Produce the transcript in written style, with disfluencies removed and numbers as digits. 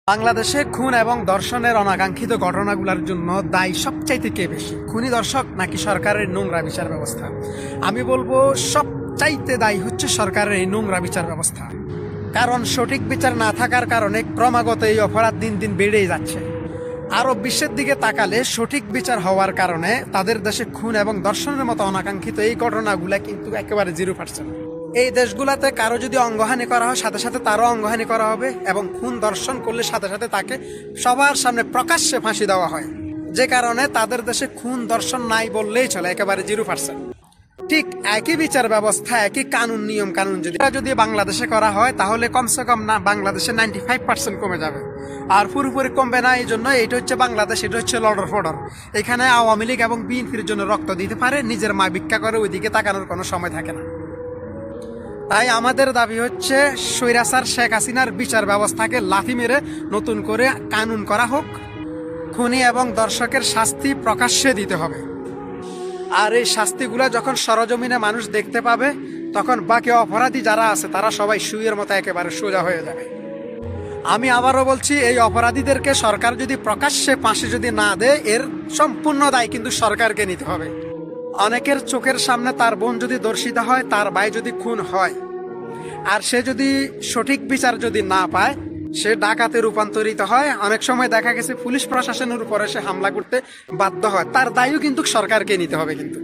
বাংলাদেশে খুন এবং ধর্ষণের অনাকাঙ্ক্ষিত ঘটনাগুলোর জন্য দায়ী সবচাইতে কে বেশি, খুনি দর্শক নাকি সরকারের নোংরা বিচার ব্যবস্থা? আমি বলবো সবচাইতে দায়ী হচ্ছে সরকারের এই নোংরা বিচার ব্যবস্থা। কারণ সঠিক বিচার না থাকার কারণে ক্রমাগত এই অপরাধ দিন দিন বেড়েই যাচ্ছে। আরব বিশ্বের দিকে তাকালে সঠিক বিচার হওয়ার কারণে তাদের দেশে খুন এবং ধর্ষণের মতো অনাকাঙ্ক্ষিত এই ঘটনাগুলা কিন্তু একেবারে 0%। এই দেশগুলাতে কারো যদি অঙ্গহানি করা হয় সাথে সাথে তারও অঙ্গহানি করা হবে, এবং খুন ধর্ষণ করলে সাথে সাথে তাকে সবার সামনে প্রকাশ্যে ফাঁসি দেওয়া হয়। যে কারণে তাদের দেশে খুন ধর্ষণ নাই বললেই চলে, একেবারে 0%। ঠিক একই বিচার ব্যবস্থা, একই কানুন নিয়ম কানুন যদি বাংলাদেশে করা হয় তাহলে কমসে কম না বাংলাদেশে 95% কমে যাবে। আর পুরোপুরি কমবে না, এই জন্য এটা হচ্ছে বাংলাদেশ, এটা হচ্ছে লড়র ফডর। এখানে আওয়ামী লীগ এবং বিএনপির জন্য রক্ত দিতে পারে, নিজের মা ভিক্ষা করে ওইদিকে তাকানোর কোনো সময় থাকে না। তাই আমাদের দাবি হচ্ছে স্বৈরাচার শেখ হাসিনার বিচার ব্যবস্থাকে লাথি মেরে নতুন করে কানুন করা হোক। খুনি এবং দর্শকের শাস্তি প্রকাশ্যে দিতে হবে। আর এই শাস্তিগুলা যখন সরজমিনে মানুষ দেখতে পাবে, তখন বাকি অপরাধী যারা আছে তারা সবাই সুইয়ের মতো একেবারে সোজা হয়ে যাবে। আমি আবারও বলছি, এই অপরাধীদেরকে সরকার যদি প্রকাশ্যে ফাঁসি যদি না দেয়, এর সম্পূর্ণ দায় কিন্তু সরকারকে নিতে হবে। অনেকের চোখের সামনে তার বোন যদি ধর্ষিতা হয়, তার ভাই যদি খুন হয়, আর সে যদি সঠিক বিচার যদি না পায়, সে ডাকাতে রূপান্তরিত হয়। অনেক সময় দেখা গেছে পুলিশ প্রশাসনের উপরে সে হামলা করতে বাধ্য হয়, তার দায়ও কিন্তু সরকারকে নিতে হবে কিন্তু।